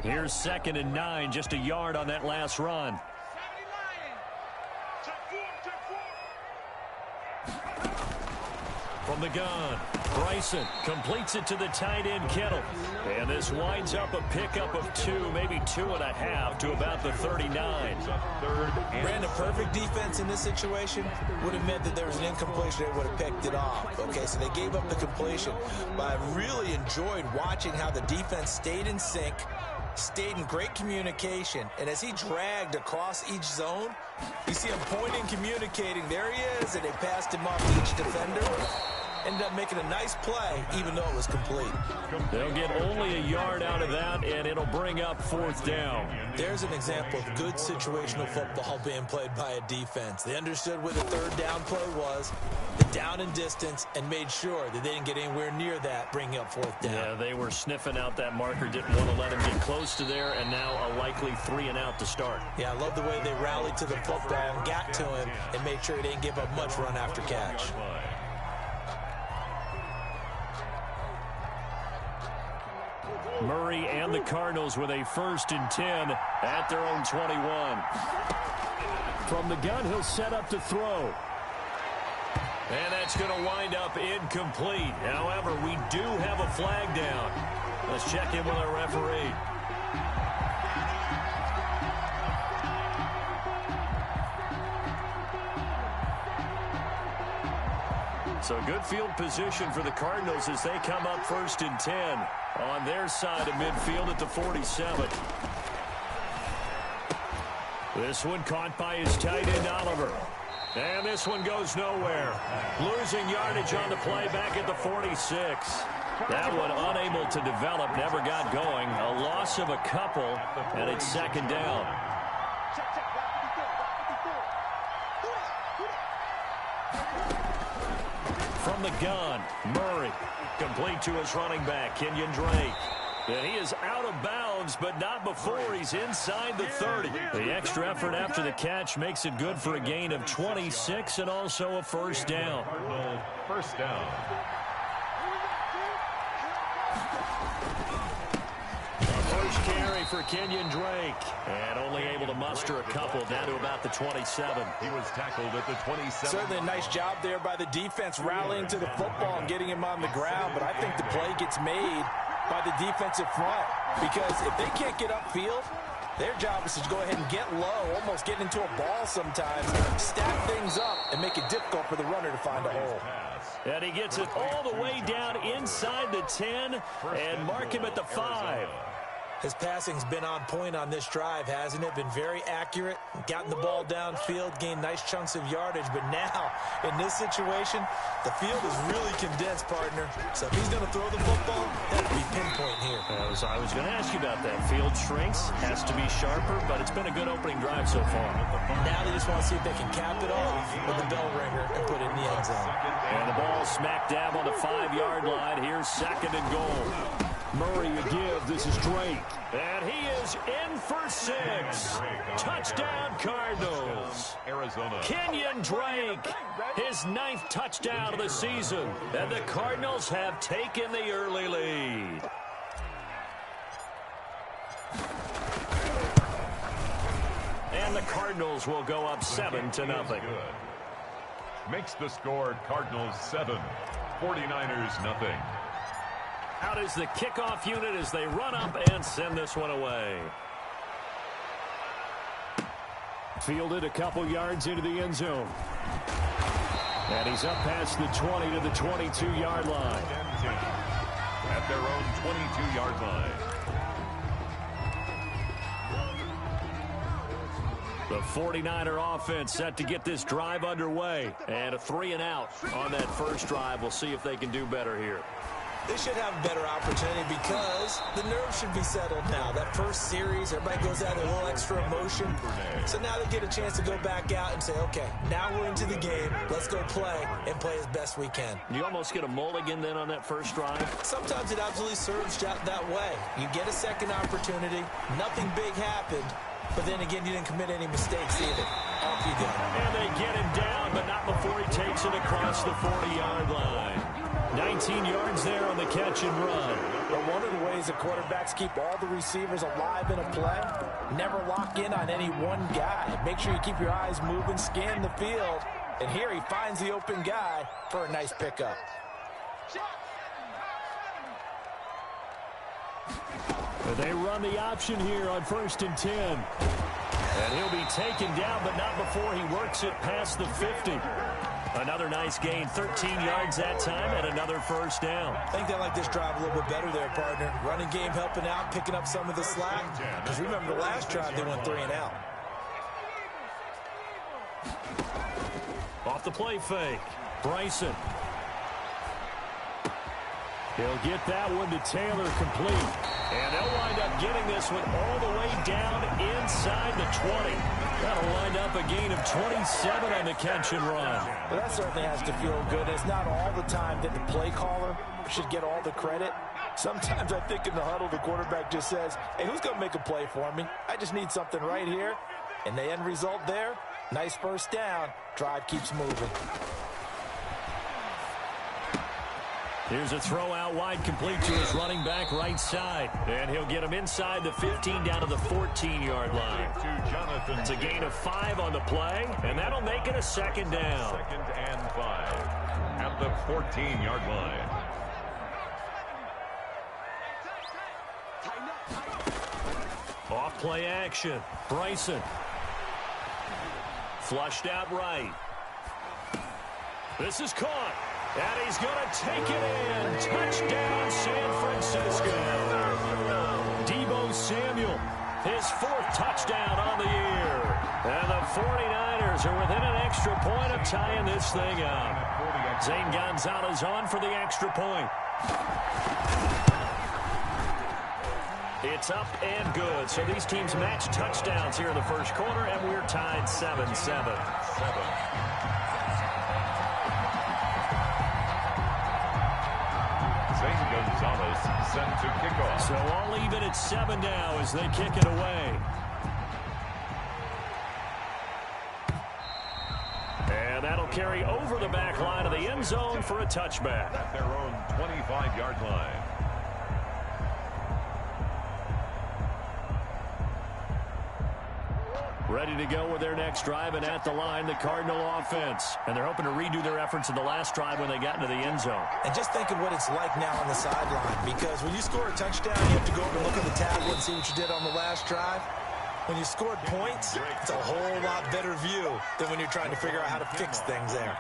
Here's 2nd and 9, just a yard on that last run. From the gun, Bryson completes it to the tight end, Kittle. And this winds up a pickup of 2, maybe 2.5 to about the 39. Brandon, perfect defense in this situation would have meant that there was an incompletion. They would have picked it off. Okay, so they gave up the completion. But I really enjoyed watching how the defense stayed in sync, stayed in great communication, and as he dragged across each zone, you see him pointing, communicating. There he is, and they passed him off to each defender. Ended up making a nice play, even though it was complete. They'll get only a yard out of that, and it'll bring up 4th down. There's an example of good situational football being played by a defense. They understood where the 3rd down play was, the down and distance, and made sure that they didn't get anywhere near that, bringing up 4th down. Yeah, they were sniffing out that marker, didn't want to let him get close to there, and now a likely 3 and out to start. Yeah, I love the way they rallied to the football and got to him and made sure he didn't give up much run after catch. Murray and the Cardinals with a 1st and 10 at their own 21. From the gun, he'll set up to throw. And that's going to wind up incomplete. However, we do have a flag down. Let's check in with our referee. So good field position for the Cardinals as they come up 1st and 10 on their side of midfield at the 47. This one caught by his tight end, Oliver. And this one goes nowhere. Losing yardage on the play back at the 46. That one unable to develop, never got going. A loss of a couple, and it's 2nd down. From the gun, Murray, complete to his running back, Kenyon Drake. And he is out of bounds, but not before he's inside the 30. The extra effort after the catch makes it good for a gain of 26 and also a 1st down. First down. First carry for Kenyon Drake. And only able to muster a couple down to about the 27. He was tackled at the 27. Certainly a nice job there by the defense rallying to the football and getting him on the ground. But I think the play gets made by the defensive front. Because if they can't get upfield, their job is to go ahead and get low, almost get into a ball sometimes, stack things up, and make it difficult for the runner to find a hole. And he gets it all the way down inside the 10 and mark him at the 5. His passing's been on point on this drive, hasn't it? Been very accurate, gotten the ball downfield, gained nice chunks of yardage. But now, in this situation, the field is really condensed, partner. So if he's going to throw the football, that'll be pinpoint here. I was going to ask you about that. Field shrinks, has to be sharper, but it's been a good opening drive so far. Now they just want to see if they can cap it off with the bell ringer and put it in the end zone. And the ball smack dab on the 5-yard line. Here's 2nd and goal. Murray a give. This is Drake. And he is in for 6. Touchdown, Cardinals. Arizona. Kenyon Drake, his 9th touchdown of the season. And the Cardinals have taken the early lead. And the Cardinals will go up 7-0. Makes the score Cardinals 7, 49ers nothing. Out is the kickoff unit as they run up and send this one away. Fielded a couple yards into the end zone. And he's up past the 20 to the 22-yard line. At their own 22-yard line. The 49er offense set to get this drive underway. And a 3 and out on that first drive. We'll see if they can do better here. They should have a better opportunity because the nerves should be settled now. That first series, everybody goes out with a little extra emotion. So now they get a chance to go back out and say, okay, now we're into the game. Let's go play and play as best we can. You almost get a mulligan then on that first drive? Sometimes it absolutely serves that way. You get a second opportunity. Nothing big happened. But then again, you didn't commit any mistakes either. Off you go. And they get him down, but not before he takes it across the 40-yard line. 19 yards there on the catch and run. Well, one of the ways that quarterbacks keep all the receivers alive in a play, never lock in on any one guy. Make sure you keep your eyes moving, scan the field, and here he finds the open guy for a nice pickup. They run the option here on 1st and 10. And he'll be taken down, but not before he works it past the 50. Another nice gain, 13 yards that time, and another first down. I think they like this drive a little bit better there, partner. Running game helping out, picking up some of the slack. Because remember, the last drive they went 3 and out. Off the play fake, Bryson. He'll get that one to Taylor complete. And they'll wind up getting this one all the way down inside the 20. That'll wind up a gain of 27 on the catch and run. Well, that certainly has to feel good. It's not all the time that the play caller should get all the credit. Sometimes I think in the huddle, the quarterback just says, hey, who's going to make a play for me? I just need something right here. And the end result there, nice first down. Drive keeps moving. Here's a throw out wide, complete to his running back right side. And he'll get him inside the 15 down to the 14-yard line. It's a gain of 5 on the play, and that'll make it a second down. 2nd and 5 at the 14-yard line. Off play action, Bryson. Flushed out right. This is caught. And he's going to take it in. Touchdown, San Francisco. Deebo Samuel, his 4th touchdown on the year. And the 49ers are within an extra point of tying this thing up. Zane Gonzalez on for the extra point. It's up and good. So these teams match touchdowns here in the first quarter, and we're tied 7-7. Gonzalez sent to kickoff. So all even at 7 now as they kick it away. And that'll carry over the back line of the end zone for a touchback. At their own 25-yard line. Ready to go with their next drive, and at the line, the Cardinal offense. And they're hoping to redo their efforts in the last drive when they got into the end zone. And just think of what it's like now on the sideline, because when you score a touchdown, you have to go over and look at the tablet and see what you did on the last drive. When you scored points, it's a whole lot better view than when you're trying to figure out how to fix things there.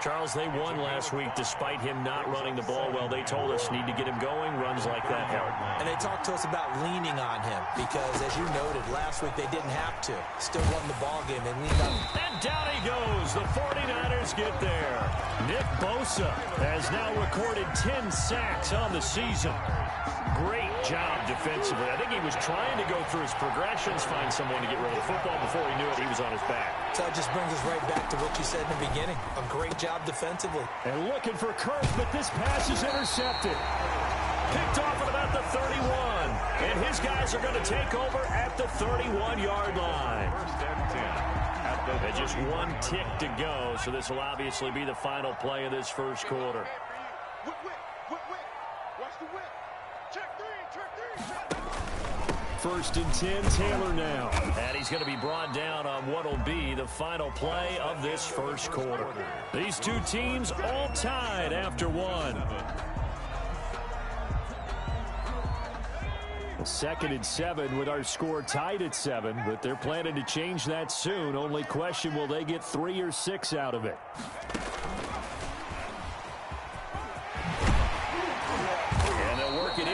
Charles, they won last week despite him not running the ball well. They told us need to get him going. Runs like that help. And they talked to us about leaning on him because, as you noted, last week they didn't have to. Still won the ball game. They leaned on him. And down he goes. The 49ers get there. Nick Bosa has now recorded 10 sacks on the season. Great job defensively. I think he was trying to go through his progressions, find someone to get rid of the football. Before he knew it, he was on his back. So it just brings us right back to what you said in the beginning. A great job defensively. And looking for Kirk, but this pass is intercepted. Picked off at about the 31. And his guys are going to take over at the 31-yard line. 1st and 10. And just 1 tick to go, so this will obviously be the final play of this first quarter. First and 10, Taylor now. And he's going to be brought down on what will be the final play of this first quarter. These two teams all tied after 1. 2nd and 7 with our score tied at 7, but they're planning to change that soon. Only question, will they get 3 or 6 out of it?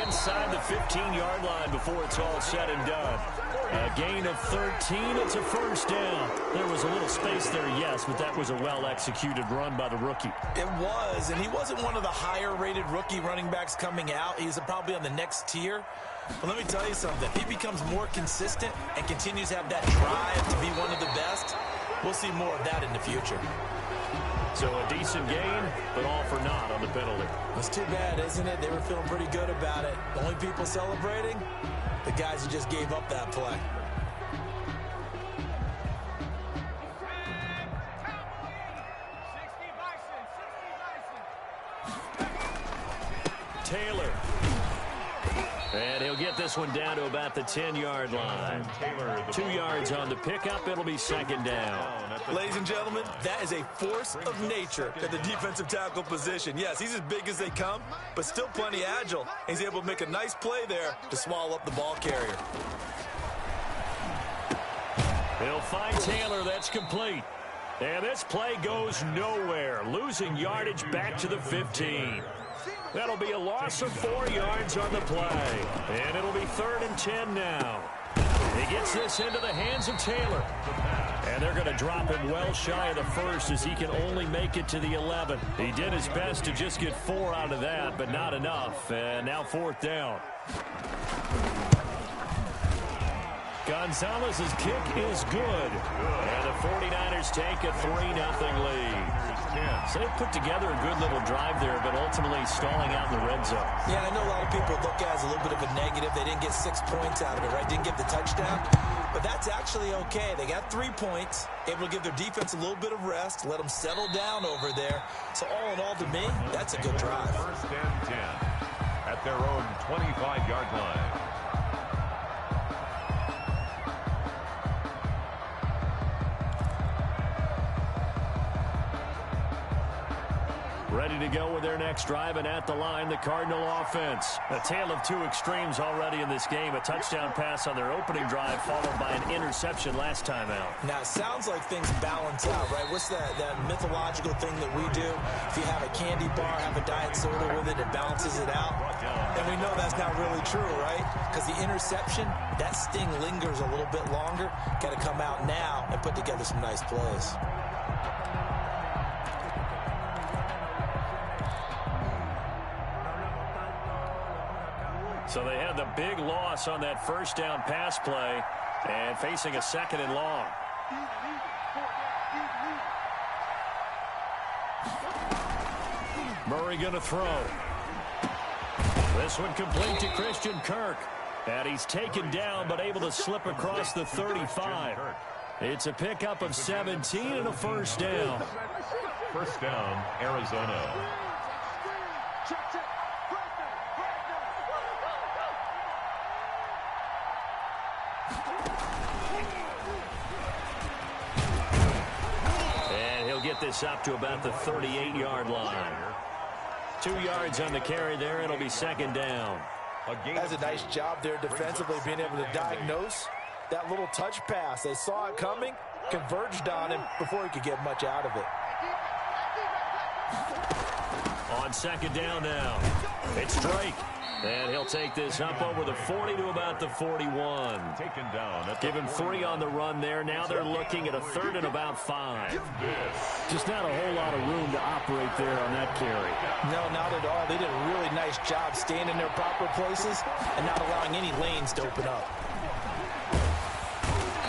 Inside the 15-yard line before it's all said and done. A gain of 13. It's a first down. There was a little space there, yes, but that was a well-executed run by the rookie. It was, and he wasn't one of the higher-rated rookie running backs coming out. He's probably on the next tier. But let me tell you something. If he becomes more consistent and continues to have that drive to be one of the best, we'll see more of that in the future. So a decent gain, but all for naught on the penalty. That's too bad, isn't it? They were feeling pretty good about it. The only people celebrating, the guys who just gave up that play. Taylor this one down to about the 10-yard line. 2 yards on the pickup. It'll be second down. Ladies and gentlemen, that is a force of nature at the defensive tackle position. Yes, he's as big as they come, but still plenty agile. He's able to make a nice play there to swallow up the ball carrier. He'll find Taylor. That's complete. And this play goes nowhere. Losing yardage back to the 15. That'll be a loss of 4 yards on the play. And it'll be 3rd and 10 now. He gets this into the hands of Taylor. And they're going to drop him well shy of the first as he can only make it to the 11. He did his best to just get 4 out of that, but not enough. And now 4th down. Gonzalez's kick is good. And the 49ers take a 3-0 lead. So they put together a good little drive there, but ultimately stalling out in the red zone. Yeah, I know a lot of people look at it as a little bit of a negative. They didn't get 6 points out of it, right? Didn't get the touchdown. But that's actually okay. They got 3 points, able to give their defense a little bit of rest, let them settle down over there. So all in all, to me, that's a good drive. 1st and 10 at their own 25-yard line. Ready to go with their next drive, and at the line, the Cardinal offense. A tale of 2 extremes already in this game. A touchdown pass on their opening drive, followed by an interception last time out. Now, it sounds like things balance out, right? What's that mythological thing that we do? If you have a candy bar, have a diet soda with it, it balances it out. And we know that's not really true, right? Because the interception, that sting lingers a little bit longer. Got to come out now and put together some nice plays. So they had the big loss on that 1st down pass play and facing a 2nd and long. Murray going to throw. This one complete to Christian Kirk. And he's taken down but able to slip across the 35. It's a pickup of 17 and a 1st down. 1st down, Arizona. Get this up to about the 38-yard line. 2 yards on the carry there. It'll be 2nd down. That's a nice job there defensively, being able to diagnose that little touch pass. They saw it coming, converged on him before he could get much out of it. On 2nd down now, it's Drake. And he'll take this up over the 40 to about the 41. Taken down. Give him 3 on the run there. Now they're looking at a 3rd and about 5. Just not a whole lot of room to operate there on that carry. No, not at all. They did a really nice job staying in their proper places and not allowing any lanes to open up.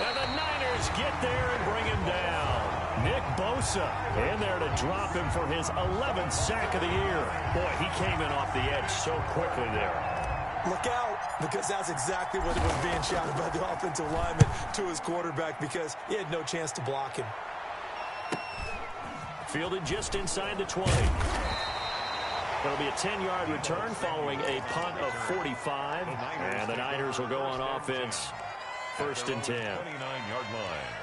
And the Niners get there and bring him down. Nick Bosa in there to drop him for his 11th sack of the year. Boy, he came in off the edge so quickly there. Look out, because that's exactly what was being shouted by the offensive lineman to his quarterback, because he had no chance to block him. Fielded just inside the 20. It'll be a 10-yard return following a punt of 45. And the Niners will go on offense 1st and 10. 29-yard line.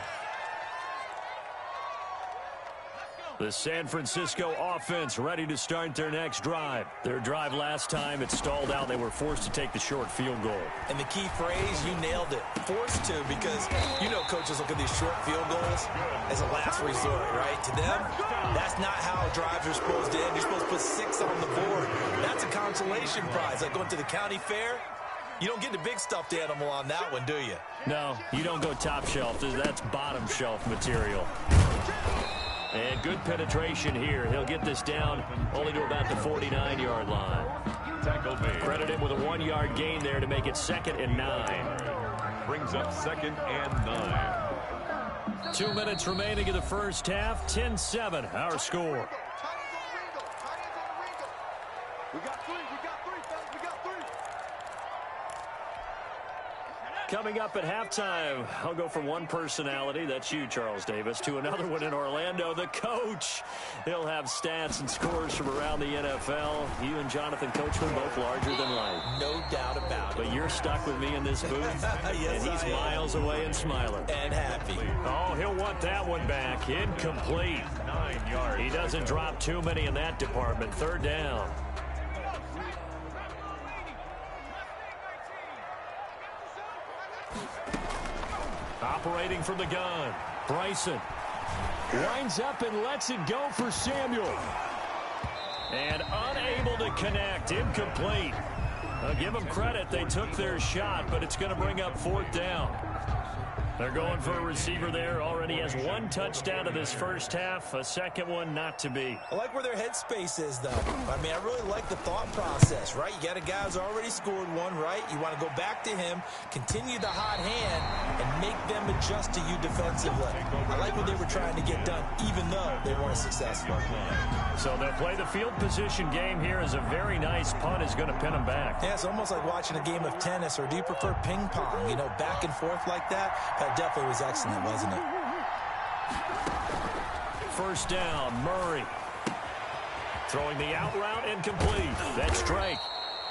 The San Francisco offense ready to start their next drive. Their drive last time, it stalled out. They were forced to take the short field goal. And the key phrase, you nailed it. Forced to, because you know coaches look at these short field goals as a last resort, right? To them, that's not how drives are supposed to end. You're supposed to put 6 on the board. That's a consolation prize. Like going to the county fair, you don't get the big stuffed animal on that one, do you? No, you don't go top shelf. That's bottom shelf material. And good penetration here. He'll get this down only to about the 49-yard line. Credit him with a 1-yard gain there to make it 2nd and 9. Brings up 2nd and 9. 2 minutes remaining in the first half. 10-7, our score. We got 3, fellas. We got 3. Coming up at halftime, I'll go from one personality, that's you, Charles Davis, to another one in Orlando, the coach. He'll have stats and scores from around the NFL. You and Jonathan Coachman both larger than life. No doubt about it. But you're stuck with me in this booth, yes, and he's miles away and smiling. And happy. Oh, he'll want that one back. Incomplete. 9 yards. He doesn't drop too many in that department. Third down. Operating from the gun, Bryson winds up and lets it go for Samuel. And unable to connect, incomplete. Give them credit, they took their shot, but it's going to bring up fourth down. They're going for a receiver there. Already has one touchdown in this first half. A second one not to be. I like where their headspace is, though. I mean, I really like the thought process, right? You got a guy who's already scored one, right? You want to go back to him, continue the hot hand, and make them adjust to you defensively. I like what they were trying to get done, even though they weren't successful. So they'll play the field position game here as a very nice punt is going to pin them back. Yeah, it's almost like watching a game of tennis, or do you prefer ping pong? You know, back and forth like that? That definitely was excellent, wasn't it? First down, Murray. Throwing the out route incomplete. That's Drake.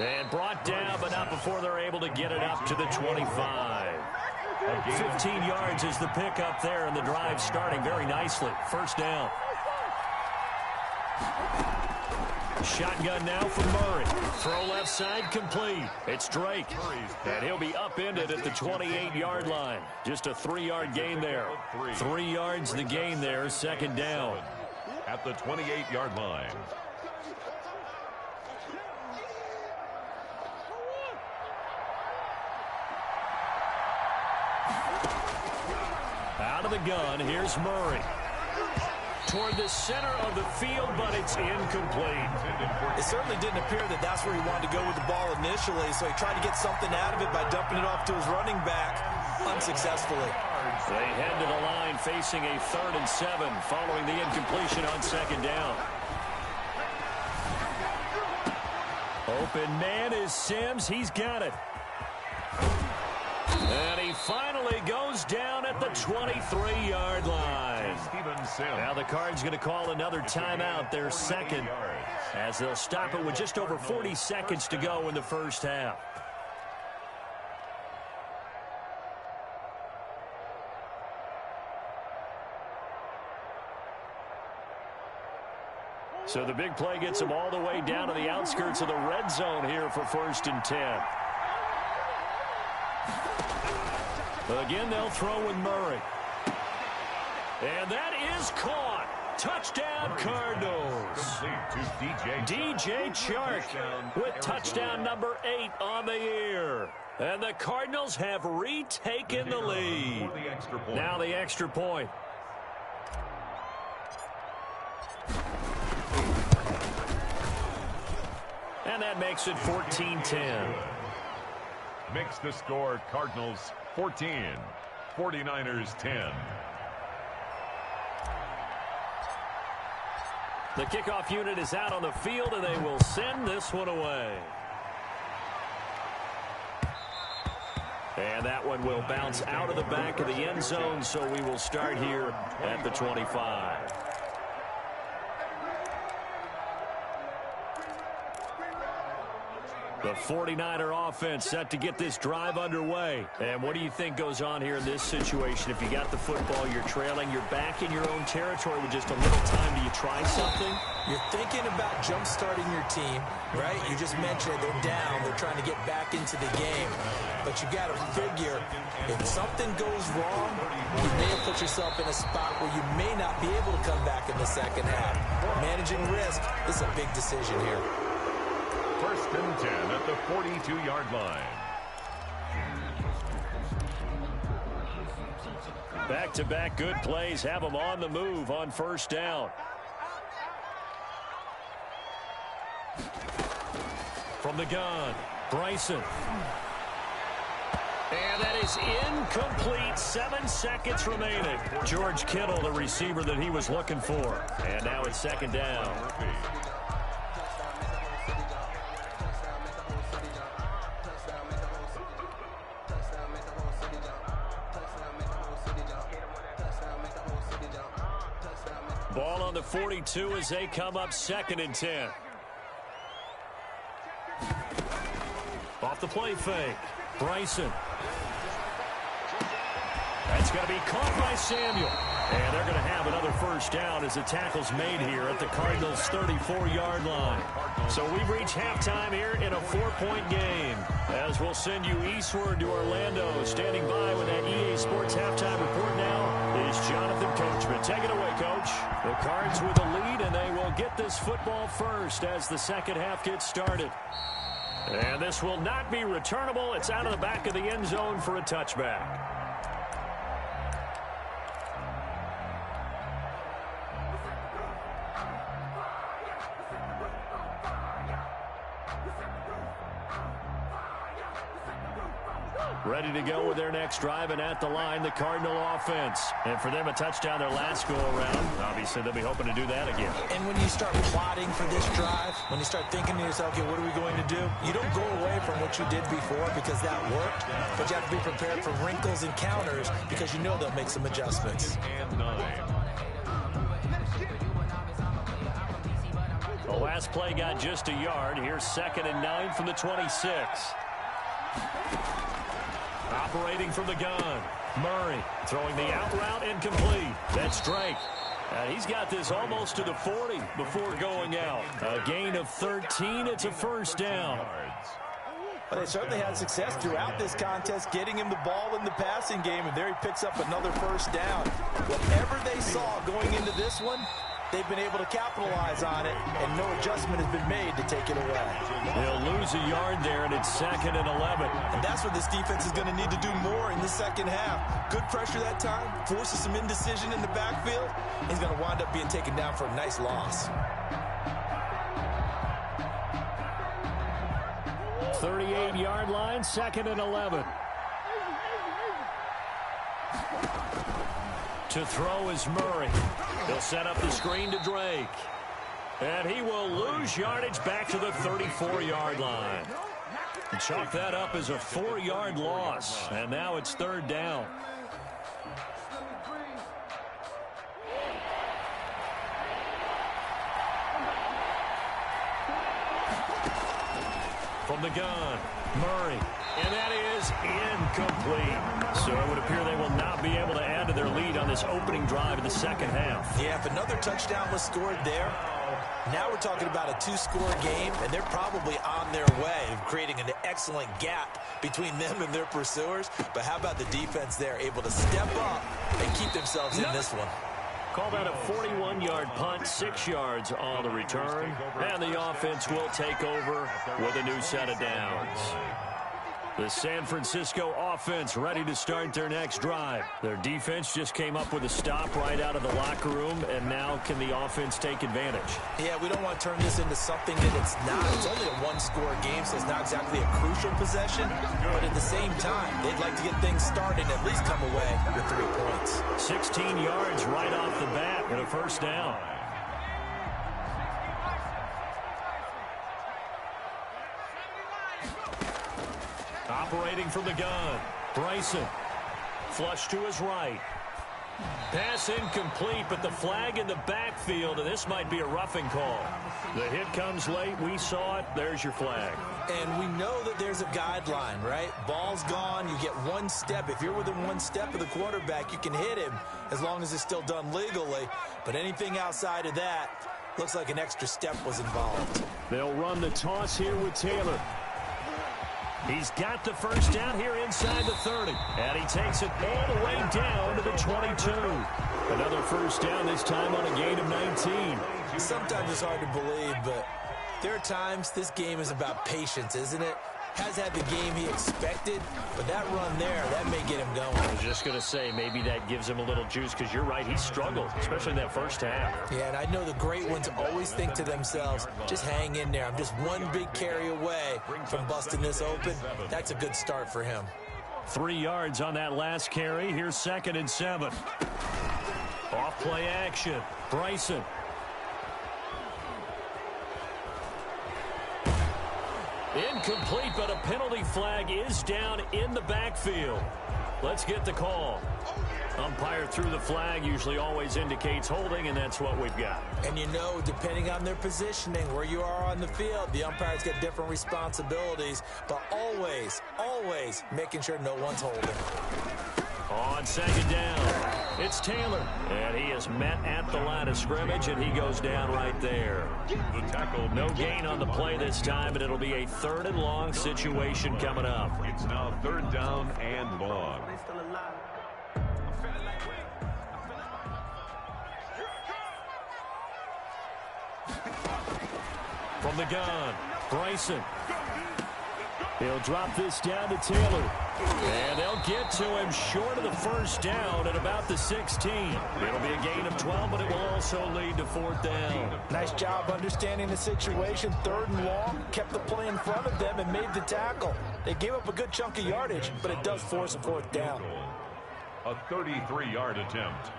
And brought down, but not before they're able to get it up to the 25. 15 yards is the pickup there, and the drive starting very nicely. First down. Shotgun now for Murray. Throw left side complete. It's Drake. And he'll be upended at the 28-yard line. Just a 3-yard gain there. 3 yards the gain there. Second down. At the 28-yard line. Out of the gun, here's Murray. Toward the center of the field, but it's incomplete. It certainly didn't appear that that's where he wanted to go with the ball initially, so he tried to get something out of it by dumping it off to his running back unsuccessfully. They head to the line facing a 3rd and 7 following the incompletion on second down. Open man is Sims. He's got it. And he finally goes down at the 23-yard line. Now the Cards going to call another timeout, their second, as they'll stop it with just over 40 seconds to go in the first half. So the big play gets them all the way down to the outskirts of the red zone here for 1st and 10. Again, they'll throw with Murray. And that is caught. Touchdown, Cardinals. DJ Chark with touchdown number 8 on the year. And the Cardinals have retaken the lead. Now the extra point. And that makes it 14-10. Makes the score Cardinals 14, 49ers 10. The kickoff unit is out on the field, and they will send this one away. And that one will bounce out of the back of the end zone, so we will start here at the 25. The 49er offense set to get this drive underway. And what do you think goes on here in this situation? If you got the football, you're trailing, you're back in your own territory with just a little time. Do you try something? You're thinking about jump-starting your team, right? You just mentioned it. They're down. They're trying to get back into the game. But you got to figure, if something goes wrong, you may have put yourself in a spot where you may not be able to come back in the second half. Managing risk is a big decision here. 1st and 10 at the 42-yard line. Back-to-back good plays have them on the move on 1st down. From the gun, Bryson. And that is incomplete. 7 seconds remaining. George Kittle, the receiver that he was looking for. And now it's 2nd down. Ball on the 42 as they come up 2nd and 10. Off the play fake. Bryson. That's going to be caught by Samuel. And they're going to have another first down as the tackle's made here at the Cardinals' 34-yard line. So we've reached halftime here in a 4-point game. As we'll send you eastward to Orlando. Standing by with that EA Sports halftime report now is Jonathan Coachman. Take it away, Coach. The Cards with the lead, and they will get this football first as the second half gets started. And this will not be returnable. It's out of the back of the end zone for a touchback. Ready to go with their next drive, and at the line, the Cardinal offense. And for them, a touchdown their last go-around. Obviously, they'll be hoping to do that again. And when you start plotting for this drive, when you start thinking to yourself, okay, what are we going to do? You don't go away from what you did before because that worked, but you have to be prepared for wrinkles and counters because you know they'll make some adjustments. The last play got just a yard. Here's 2nd and 9 from the 26. Operating from the gun. Murray throwing the out route incomplete. That's Drake. He's got this almost to the 40 before going out. A gain of 13. It's a first down. Well, they certainly had success throughout this contest getting him the ball in the passing game, and there he picks up another first down. Whatever they saw going into this one, they've been able to capitalize on it, and no adjustment has been made to take it away. They'll lose a yard there, and it's 2nd and 11. And that's what this defense is going to need to do more in the second half. Good pressure that time, forces some indecision in the backfield. He's going to wind up being taken down for a nice loss. 38-yard line, 2nd and 11. To throw is Murray. He'll set up the screen to Drake. And he will lose yardage back to the 34-yard line. Chalk that up as a 4-yard loss. And now it's 3rd down. From the gun, Murray. And that is incomplete. So it would appear they will not be able to add to their lead on this opening drive in the second half. Yeah, if another touchdown was scored there, now we're talking about a 2-score game, and they're probably on their way of creating an excellent gap between them and their pursuers. But how about the defense there, able to step up and keep themselves in this one? Call that a 41-yard punt, 6 yards on the return. And the offense will take over with a new set of downs. The San Francisco offense ready to start their next drive. Their defense just came up with a stop right out of the locker room, and now can the offense take advantage? Yeah, we don't want to turn this into something that it's not. It's only a 1-score game, so it's not exactly a crucial possession. But at the same time, they'd like to get things started and at least come away with 3 points. 16 yards right off the bat and a first down. Operating from the gun, Bryson. Flush to his right. Pass incomplete, but the flag in the backfield, and this might be a roughing call. The hit comes late. We saw it. There's your flag. And we know that there's a guideline, right? Ball's gone. You get 1 step. If you're within 1 step of the quarterback, you can hit him as long as it's still done legally. But anything outside of that looks like an extra step was involved. They'll run the toss here with Taylor. He's got the first down here inside the 30. And he takes it all the way down to the 22. Another first down, this time on a gain of 19. Sometimes it's hard to believe, but there are times this game is about patience, isn't it? Has had the game he expected, but that run there, that may get him going. I was just going to say, maybe that gives him a little juice, because you're right, he struggled, especially in that first half. Yeah, and I know the great ones always think to themselves, just hang in there. I'm just 1 big carry away from busting this open. That's a good start for him. 3 yards on that last carry. Here's 2nd and 7. Off play action. Bryson. Incomplete, but a penalty flag is down in the backfield. Let's get the call. Umpire threw the flag, usually always indicates holding, and that's what we've got. And you know, depending on their positioning, where you are on the field, the umpires get different responsibilities, but always, always making sure no one's holding. On second down, it's Taylor, and he is met at the line of scrimmage, and he goes down right there. The tackle. No gain on the play this time, and it'll be a 3rd and long situation coming up. It's now 3rd down and long. From the gun, Bryson. He'll drop this down to Taylor. And they'll get to him short of the 1st down at about the 16. It'll be a gain of 12, but it will also lead to 4th down. Nice job understanding the situation. 3rd and long, kept the play in front of them and made the tackle. They gave up a good chunk of yardage, but it does force a 4th down. A 33-yard attempt.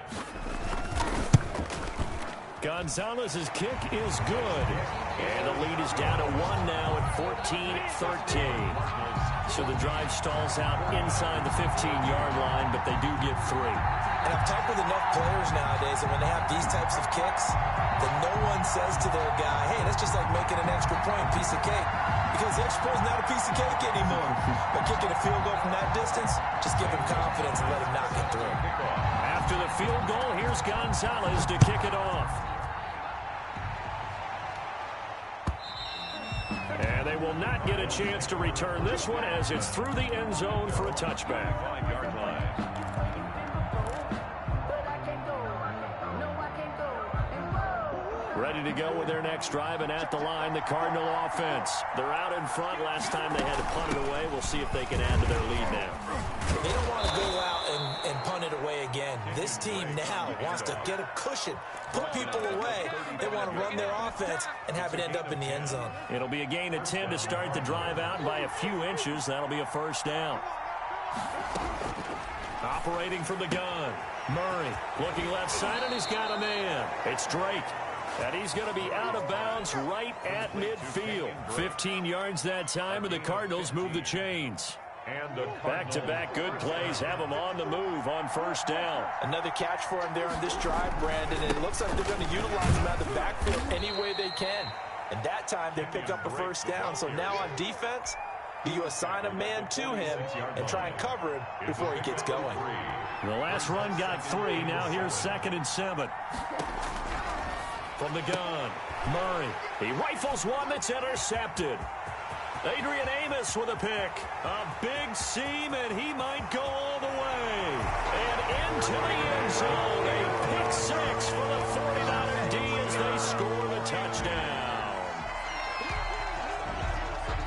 Gonzalez's kick is good. And the lead is down to 1 now at 14-13. So the drive stalls out inside the 15-yard line, but they do get 3. And I've talked with enough players nowadays, and when they have these types of kicks, then no one says to their guy, hey, that's just like making an extra point, piece of cake. Because the extra point is not a piece of cake anymore. But kicking a field goal from that distance, just give him confidence and let him knock it through. After the field goal, here's Gonzalez to kick it off. And they will not get a chance to return this one as it's through the end zone for a touchback. 5-yard line. Ready to go with their next drive, and at the line, the Cardinal offense. They're out in front. Last time they had to punt it away. We'll see if they can add to their lead now. They don't want to go out and punt it away again. This team now wants to get a cushion, put people away. They want to run their offense and have it end up in the end zone. It'll be a gain of 10 to start the drive out by a few inches. That'll be a 1st down. Operating from the gun, Murray looking left side, and he's got a man. It's Drake. And he's going to be out of bounds right at midfield. 15 yards that time, and the Cardinals move the chains. And the Back-to-back good plays have them on the move on 1st down. Another catch for him there on this drive, Brandon, and it looks like they're going to utilize him out of the backfield any way they can. And that time they pick up a 1st down. So now on defense, do you assign a man to him and try and cover him before he gets going? The last run got 3. Now here's 2nd and 7. From the gun, Murray. He rifles one that's intercepted. Adrian Amos with a pick. A big seam, and he might go all the way. And into the end zone. A pick 6 for the 49er D as they score the touchdown.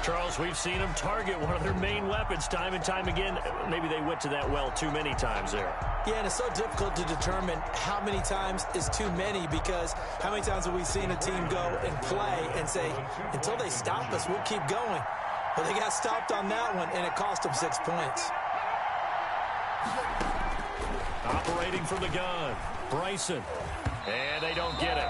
Charles, we've seen them target one of their main weapons time and time again. Maybe they went to that well too many times there. Yeah, and it's so difficult to determine how many times is too many, because how many times have we seen a team go and play and say, until they stop us, we'll keep going. Well, they got stopped on that one, and it cost them 6 points. Operating from the gun, Bryson. And they don't get it.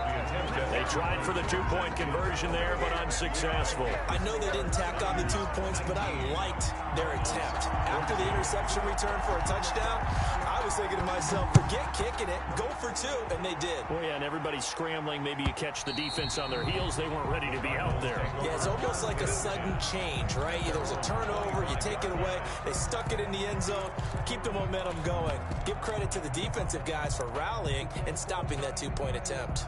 They tried for the 2-point conversion there, but unsuccessful. I know they didn't tack on the 2 points, but I liked their attempt. After the interception return for a touchdown, I was thinking to myself, forget kicking it, go for 2, and they did. Well, yeah, and everybody's scrambling. Maybe you catch the defense on their heels. They weren't ready to be out there. Yeah, it's almost like a sudden change, right? There's a turnover, you take it away, they stuck it in the end zone, keep the momentum going. Give credit to the defensive guys for rallying and stopping that 2-point attempt.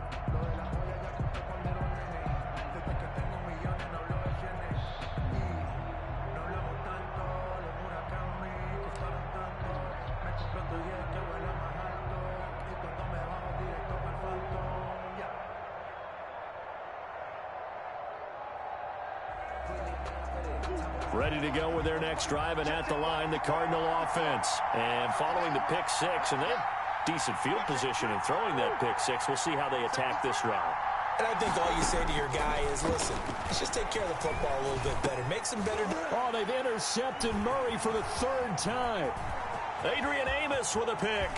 Ready to go with their next drive, and at the line, the Cardinal offense. And following the pick 6, and they have decent field position in throwing that pick 6. We'll see how they attack this round. And I think all you say to your guy is, listen, let's just take care of the football a little bit better. Make some better... Oh, they've intercepted Murray for the 3rd time. Adrian Amos with a pick.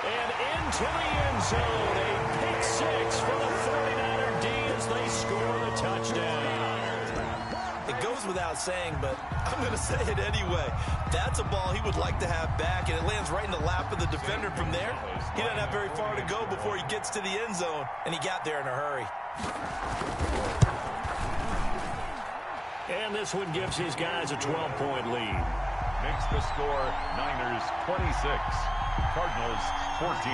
And into the end zone. A pick 6 for the 49er D as they score the touchdown. The goes without saying, but I'm going to say it anyway. That's a ball he would like to have back, and it lands right in the lap of the defender from there. He doesn't have very far to go before he gets to the end zone, and he got there in a hurry. And this one gives his guys a 12-point lead. Makes the score Niners 26, Cardinals 14.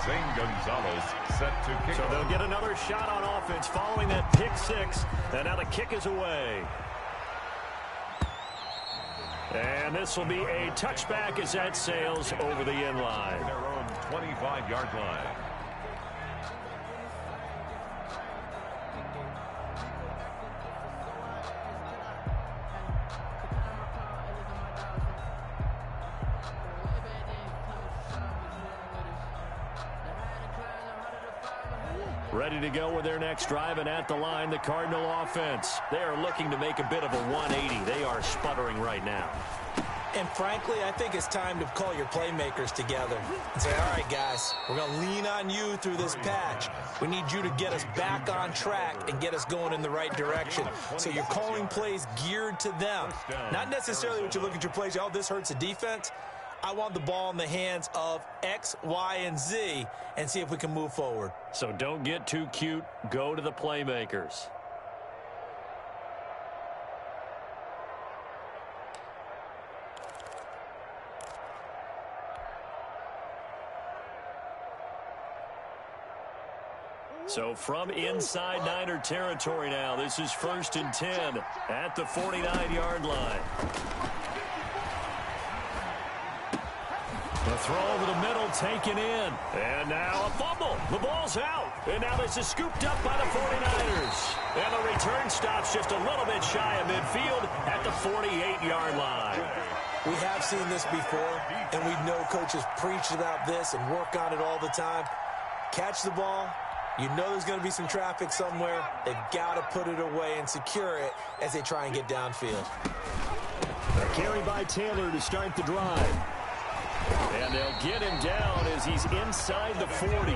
Zane Gonzalez set to kick. So they'll get another shot on offense following that pick six. And now the kick is away. And this will be a touchback as that sails over the end line. Their own 25-yard line. Ready to go with their next drive, and at the line, the Cardinal offense. They are looking to make a bit of a 180. They are sputtering right now. And frankly, I think it's time to call your playmakers together and say, all right, guys, we're going to lean on you through this patch. We need you to get us back on track and get us going in the right direction. So you're calling plays geared to them. Not necessarily what you look at your plays, oh, this hurts the defense. I want the ball in the hands of X, Y, and Z and see if we can move forward. So don't get too cute. Go to the playmakers. So from inside Niner territory now, this is 1st and 10 at the 49-yard line. The throw over the middle taken in. And now a fumble. The ball's out. And now this is scooped up by the 49ers. And the return stops just a little bit shy of midfield at the 48-yard line. We have seen this before, and we know coaches preach about this and work on it all the time. Catch the ball. You know there's going to be some traffic somewhere. They've got to put it away and secure it as they try and get downfield. A carry by Taylor to start the drive. And they'll get him down as he's inside the 40.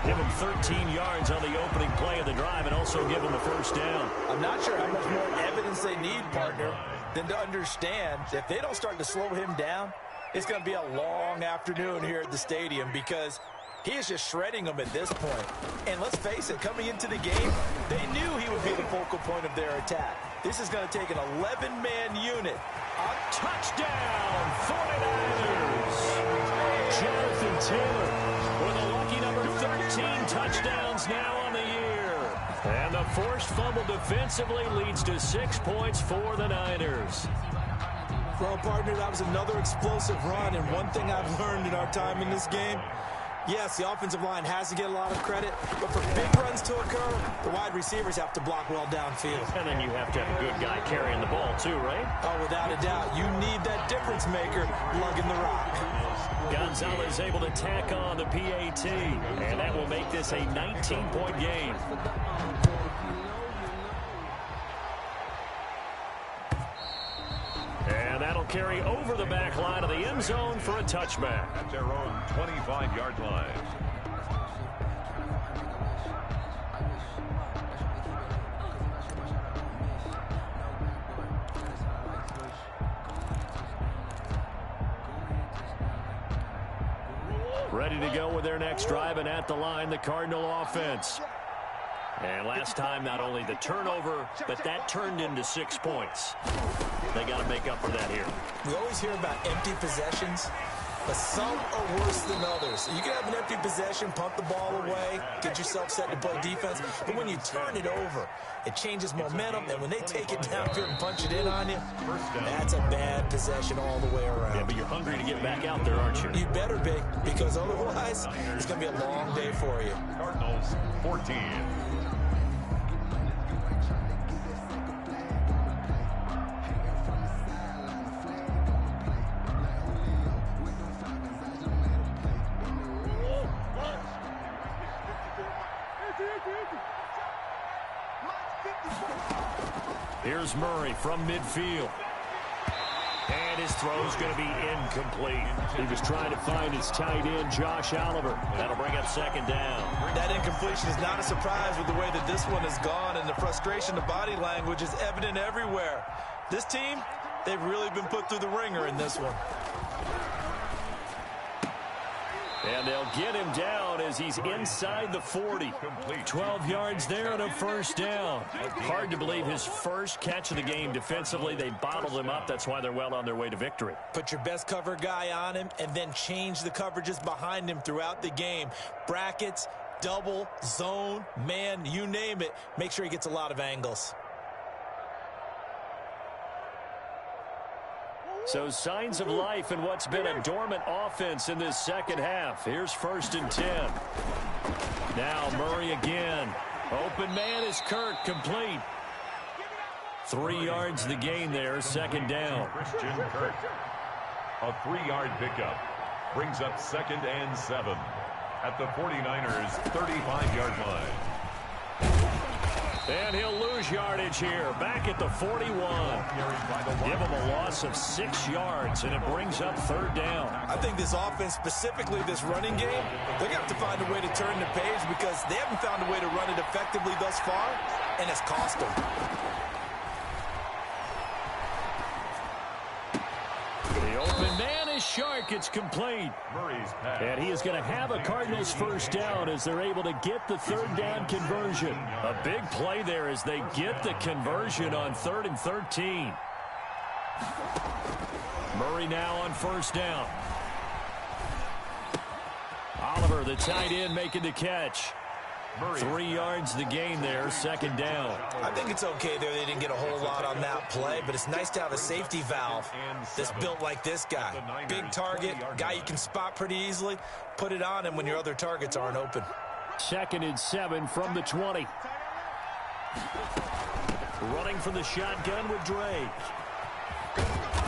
Give him 13 yards on the opening play of the drive and also give him the first down. I'm not sure how much more evidence they need, partner, than to understand that if they don't start to slow him down, it's going to be a long afternoon here at the stadium because he is just shredding them at this point. And let's face it, coming into the game, they knew he would be the focal point of their attack. This is going to take an 11-man unit. A touchdown, 49ers! Jonathan Taylor with a lucky number 13 touchdowns now on the year. And the forced fumble defensively leads to 6 points for the Niners. Well, partner, that was another explosive run, and one thing I've learned in our time in this game, yes, the offensive line has to get a lot of credit, but for big runs to occur, the wide receivers have to block well downfield. And then you have to have a good guy carrying the ball too, right? Oh, without a doubt. You need that difference maker lugging the rock. Gonzalez able to tack on the PAT, and that will make this a 19-point game. And that'll carry over the back line of the end zone for a touchback. At their own 25-yard line. Ready to go with their next drive, and at the line, the Cardinal offense. And last time, not only the turnover, but that turned into 6 points. They got to make up for that here. We always hear about empty possessions, but some are worse than others. You can have an empty possession, pump the ball away, get yourself set to play defense, but when you turn it over, it changes momentum, and when they take it downfield and punch it in on you, that's a bad possession all the way around. Yeah, but you're hungry to get back out there, aren't you? You better be, because otherwise, it's going to be a long day for you. Cardinals 14. Here's Murray from midfield. And his throw's going to be incomplete. He was trying to find his tight end, Josh Oliver. That'll bring up second down. That incompletion is not a surprise with the way that this one has gone, and the frustration, the body language is evident everywhere. This team, they've really been put through the ringer in this one. And they'll get him down as he's inside the 40. 12 yards there and a first down. Hard to believe his first catch of the game defensively. They bottled him up. That's why they're well on their way to victory. Put your best cover guy on him and then change the coverages behind him throughout the game. Brackets, double, zone, man, you name it. Make sure he gets a lot of angles. So signs of life in what's been a dormant offense in this second half. Here's 1st and 10. Now Murray again. Open man is Kirk, complete. 3 yards the gain there, second down. Christian Kirk. A 3-yard pickup. Brings up 2nd and 7 at the 49ers' 35-yard line. And he'll lose yardage here. Back at the 41. Give him a loss of 6 yards, and it brings up 3rd down. I think this offense, specifically this running game, they're going to have to find a way to turn the page because they haven't found a way to run it effectively thus far, and it's cost them. The open man is Shark. It's complete. Murray's pass. And he is going to have a Cardinals first down as they're able to get the 3rd down conversion. A big play there as they get the conversion on 3rd and 13. Murray now on first down. Oliver, the tight end, making the catch. 3 yards the gain there, second down. I think it's okay there. They didn't get a whole lot on that play, but it's nice to have a safety valve that's built like this guy. Big target, guy you can spot pretty easily. Put it on him when your other targets aren't open. 2nd and 7 from the 20. Running from the shotgun with Drake.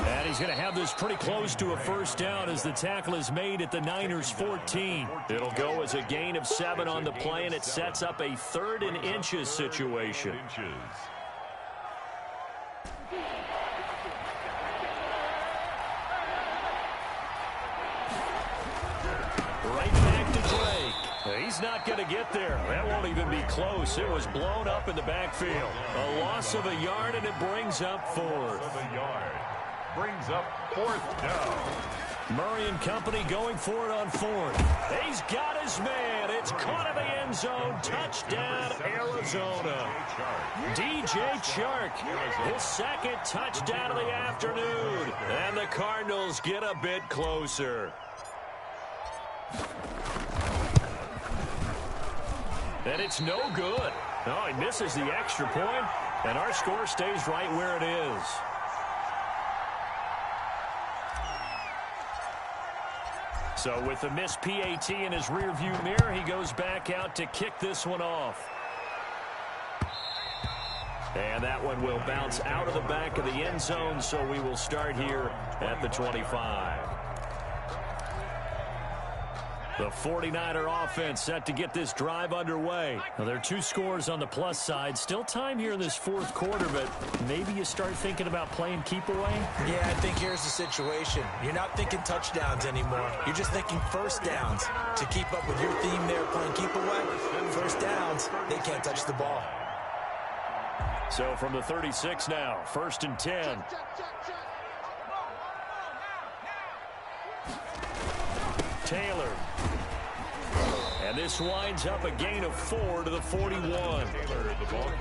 And he's going to have this pretty close to a first down as the tackle is made at the Niners' 14. It'll go as a gain of 7 on the play, and it sets up a 3rd and inches situation. Right back to Drake. He's not going to get there. That won't even be close. It was blown up in the backfield. A loss of a yard, and it brings up 4th. Brings up 4th down. Murray and company going for it on 4th. He's got his man. It's caught in the end zone. Touchdown, Arizona. DJ Chark, his 2nd touchdown of the afternoon. And the Cardinals get a bit closer. And it's no good. Oh, he misses the extra point, and our score stays right where it is. So with the missed PAT in his rearview mirror, he goes back out to kick this one off. And that one will bounce out of the back of the end zone, so we will start here at the 25. The 49er offense set to get this drive underway. Now, there are 2 scores on the plus side. Still time here in this 4th quarter, but maybe you start thinking about playing keep away? Yeah, I think here's the situation. You're not thinking touchdowns anymore. You're just thinking first downs. To keep up with your theme there, playing keep away, first downs, they can't touch the ball. So from the 36 now, 1st and 10. Taylor. And this winds up a gain of 4 to the 41.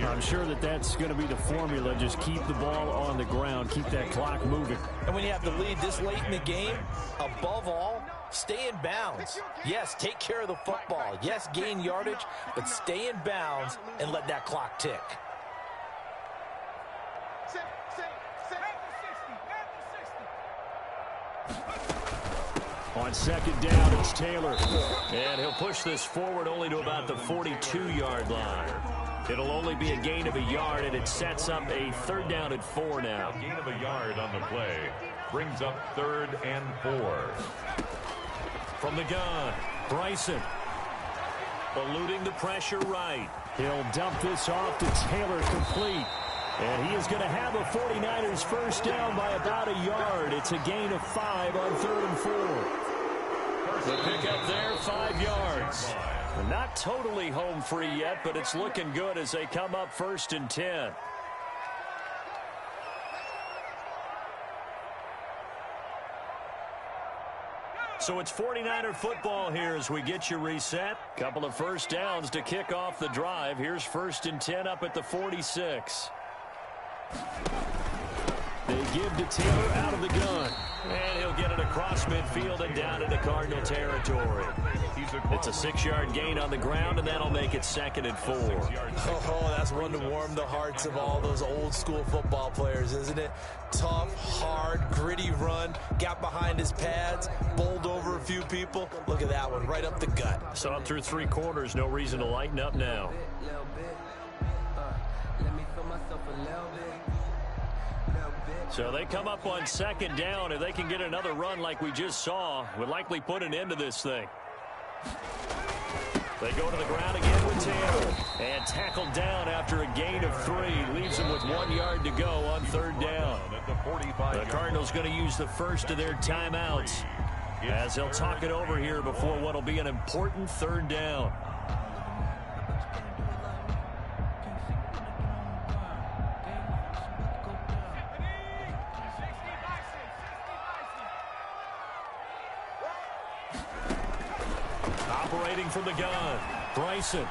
I'm sure that's going to be the formula. Just keep the ball on the ground. Keep that clock moving. And when you have the lead this late in the game, above all, stay in bounds. Yes, take care of the football. Yes, gain yardage, but stay in bounds and let that clock tick. On 2nd down, it's Taylor. And he'll push this forward only to about the 42-yard line. It'll only be a gain of a yard, and it sets up a 3rd down and 4 now. A gain of a yard on the play. Brings up 3rd and 4. From the gun, Bryson. Eluding the pressure right. He'll dump this off to Taylor, complete. And he is going to have a 49ers first down by about a yard. It's a gain of 5 on 3rd and 4. The pickup there, 5 yards. Not totally home free yet, but it's looking good as they come up 1st and 10. So it's 49er football here as we get you reset. Couple of first downs to kick off the drive. Here's 1st and 10 up at the 46. They give to Taylor out of the gun. And he'll get it across midfield and down into Cardinal territory. It's a 6-yard gain on the ground, and that'll make it 2nd and 4. Oh, that's one to warm the hearts of all those old-school football players, isn't it? Tough, hard, gritty run. Got behind his pads, bowled over a few people. Look at that one, right up the gut. So up through 3 quarters, no reason to lighten up now. So they come up on 2nd down. If they can get another run like we just saw, would likely put an end to this thing. They go to the ground again with Taylor. And tackled down after a gain of 3. Leaves them with 1 yard to go on 3rd down. The Cardinals going to use the first of their timeouts as they'll talk it over here before what will be an important 3rd down. Operating from the gun, Bryson.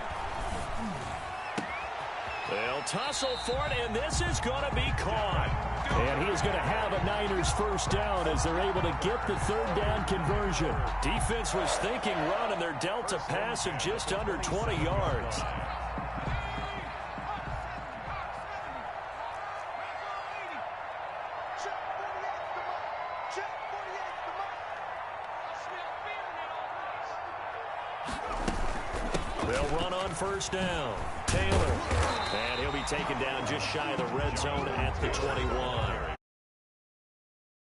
They'll tussle for it, and this is going to be caught. And he is going to have a Niners first down as they're able to get the 3rd down conversion. Defense was thinking run, and they're dealt a pass of just under 20 yards. They'll run on first down. Taylor. And he'll be taken down just shy of the red zone at the 21.